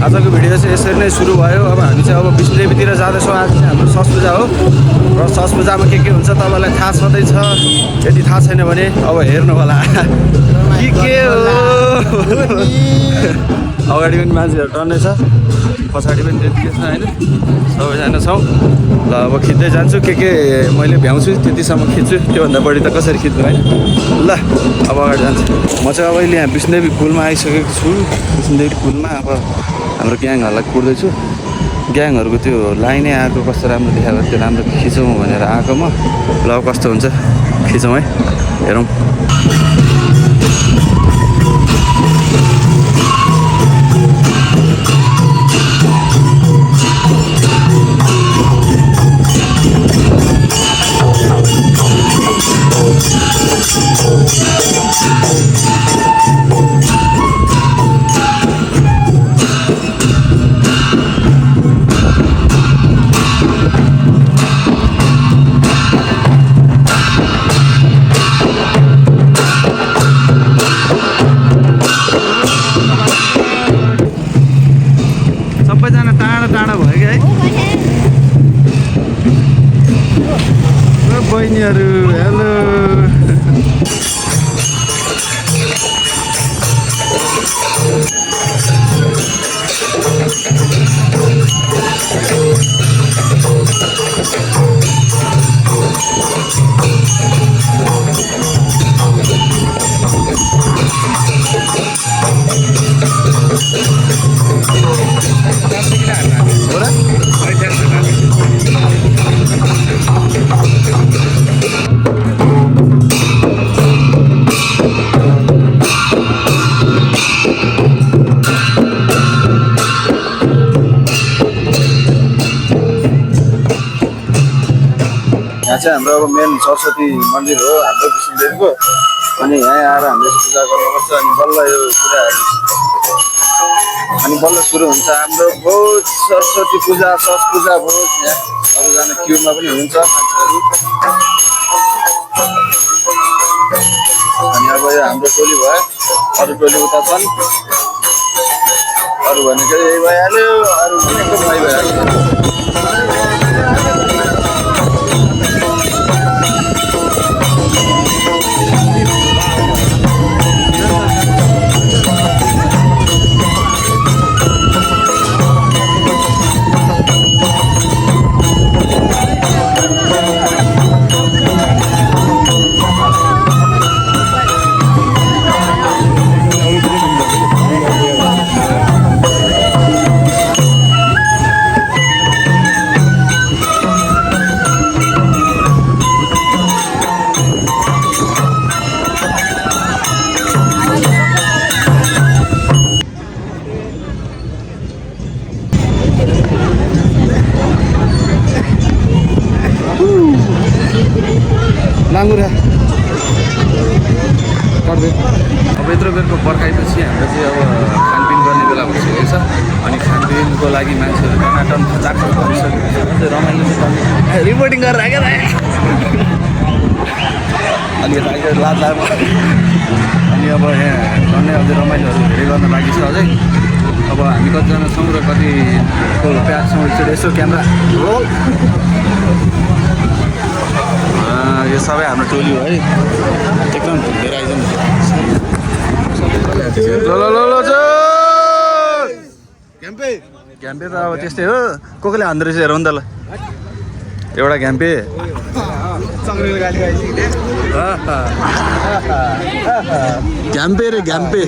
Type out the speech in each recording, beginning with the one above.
आजको भिडियो चाहिँ यसरी नै सुरु भयो। अब हामी चाहिँ अब विष्णुदेवीतिर जाँदैछौँ। आज चाहिँ हाम्रो सस पूजा हो र सस पूजामा के हुन्छ तपाईँलाई थाहा छँदैछ। यदि थाहा छैन भने अब हेर्नु होला के हो। अगाडि पनि मान्छेहरू टन्नै छ, पछाडि पनि त्यति छ होइन, सबैजना छौँ। ल अब खिच्दै जान्छु, के मैले भ्याउँछु त्यतिसम्म खिच्छु, त्योभन्दा बढी त कसरी खिच्नु होइन। ल अब अगाडि जान्छु। म चाहिँ अब अहिले यहाँ विष्णुदेवी पुलमा आइसकेको छु। विष्णुदेवी पुलमा अब हाम्रो ग्याङहरूलाई कुर्दैछु। ग्याङहरूको त्यो लाइनै आएको कस्तो राम्रो देखाएको, त्यो राम्रो खिचौँ भनेर आएको म। ल कस्तो हुन्छ खिचौँ है, हेरौँ। सबैजना टाढा टाढा भयो क्या है। बहिनीहरू हेलो। यहाँ चाहिँ हाम्रो अब मेन सरस्वती मन्दिर हो हाम्रो विष्णुदेवीको। अनि यहाँ आएर हामीले पूजा गर्नुपर्छ। अनि बल्ल यो कुराहरू अनि बल्ल सुरु हुन्छ हाम्रो भोज, सरस्वती पूजा, सस पूजा भोज। यहाँ अरूजना क्युमा पनि हुन्छ मान्छेहरू। अनि अब यो हाम्रो टोली भयो, अरू टोली उता छन्। अरू भनेको यही भइहाल्यो, अरू भनेको भइहाल्यो। लाङ्गुरा अब यत्रो बेरको पर्खाइपछि हाम्रो चाहिँ अब खानपिन गर्ने बेला भइसकेको छ। अनि खानपिनको लागि मान्छेहरू टनाटन खचाखच गरिसकेको छ। रमाइलो चाहिँ रिपोर्टिङ गरेर आएको अनि यता लाज लाग। अनि अब यहाँ टन्नै अझै रमाइलोहरू धेरै गर्न लागि छ अझै। अब हामी कतिजना छौँ र कतिको प्याज छौँ यसो क्यामेरा रोल। यो सबै हाम्रो टोली हो है, एकदम धेरै आइजन। घ्याम्पे त अब त्यस्तै हो, कसले हान्दो रहेछ हेरौँ नि त। ल एउटा घ्याम्पे घ्याम्पे रे घ्याम्पे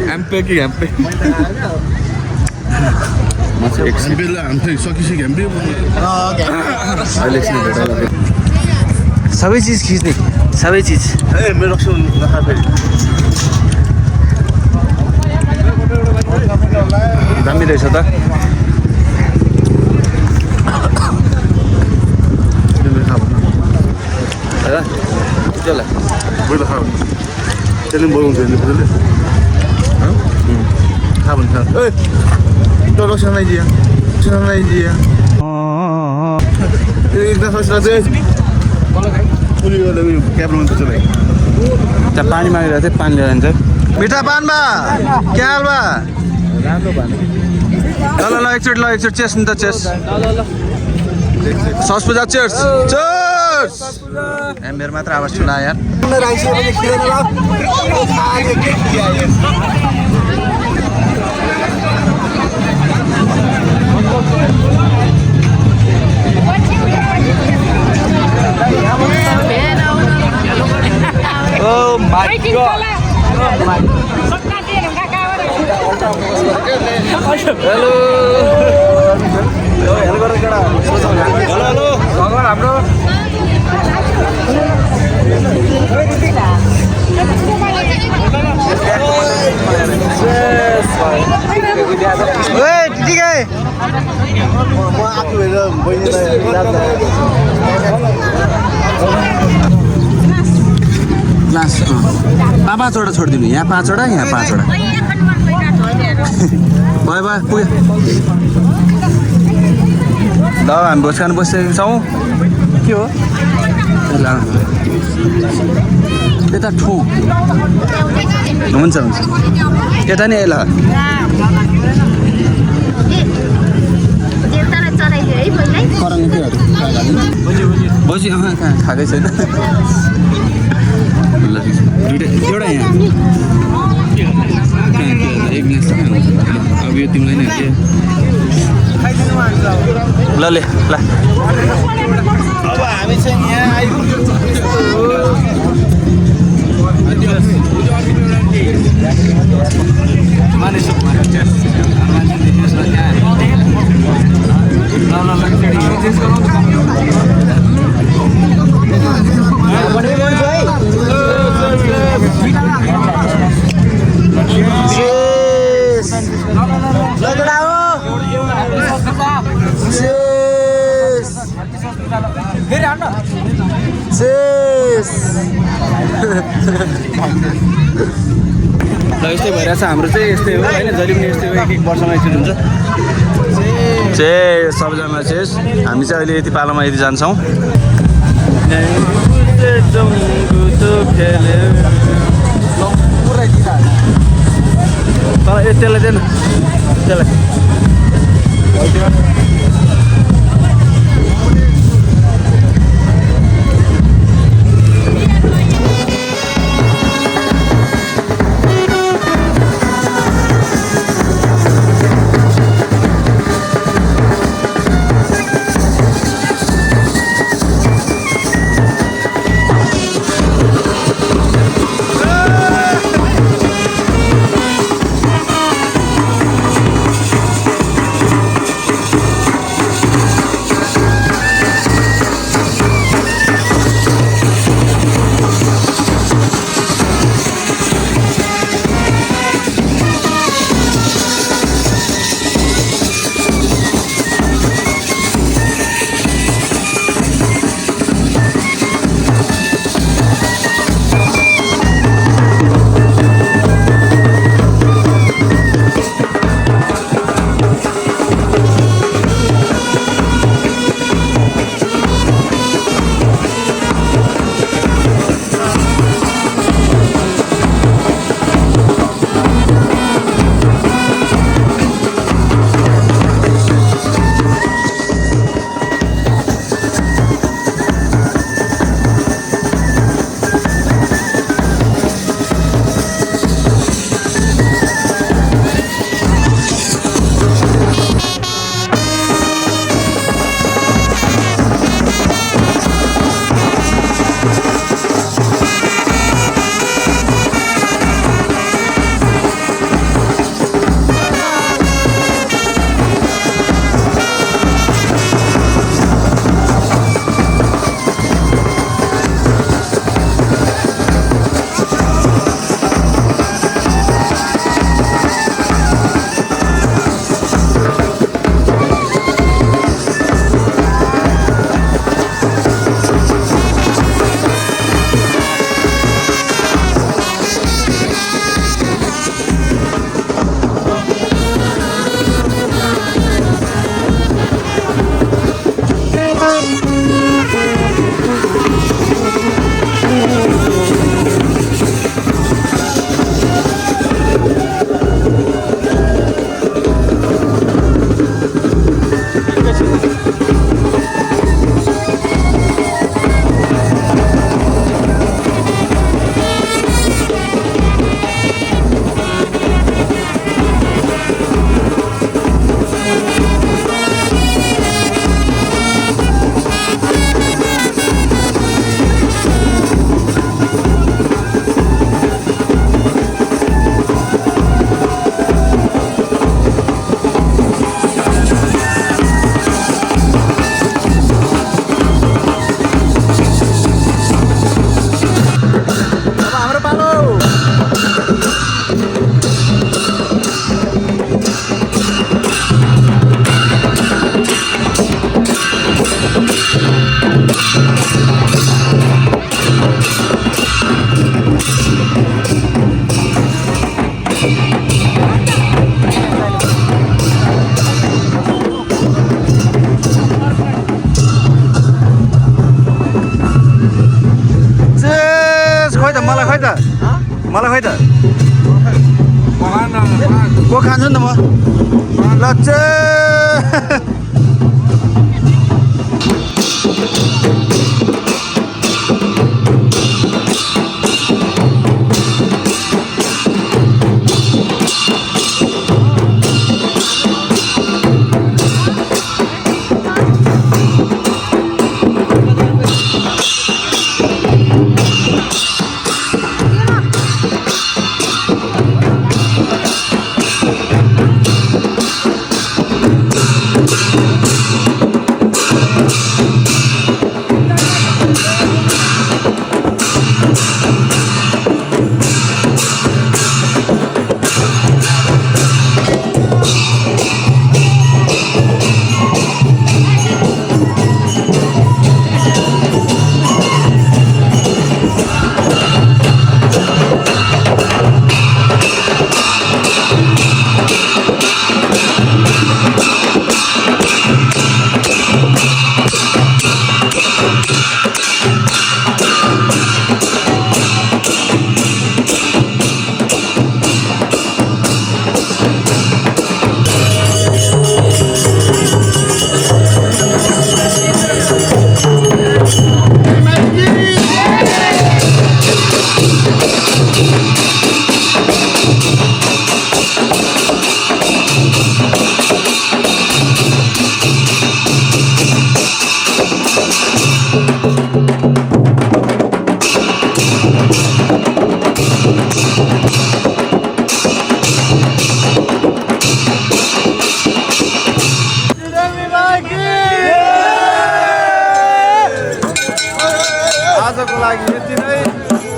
घ्याम्पे कि घ्याम्पे अहिले एकछिन भेटाउँला सबै चिज खिच्ने सबै चिज दामी रहेछ त त्यहाँ पानी मागेर चाहिँ पानी लिएर जान्छ मिठा पानमा क्या हालमा ल एकचोटि चेस नि त चेस सस पूजा चेस चेस मेरो मात्र आवाज सुना यार Oh my god. Hello. Hello. हाम्रो क्लास 5वटा छोडिदिनु यहाँ 5वटा यहाँ 5वटा भयो भयो पुग्यो ल हामी भोज खानु बसिसकेको छौँ के हो यता ठो हुन्छ यता नि ल बजी खाएकै छैन एउटा यहाँ एक ग्लास अब यो तिमीलाई नै ल ले ल अब हामी चाहिँ यहाँ यस्तै भइरहेछ हाम्रो चाहिँ यस्तै हो होइन जहिले पनि यस्तै हो एक वर्षमा एकचोटि हुन्छ सबजना चेस हामी चाहिँ अहिले यति पालामा यति जान्छौँ तर त्यसलाई चाहिँ त्यसलाई लक्ष्य आजको लागि यति नै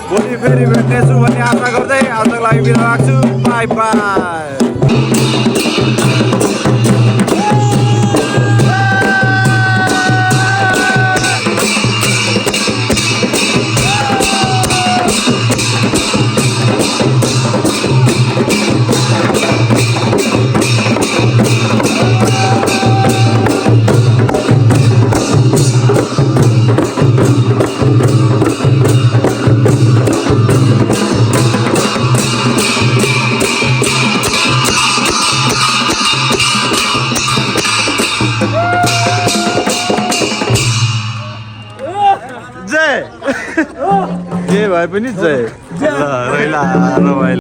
भोलि फेरि भेट्नेछु भन्ने आशा गर्दै आजको लागि बिदा राख्छु बाई बाई जय जे भए पनि जय ल रैला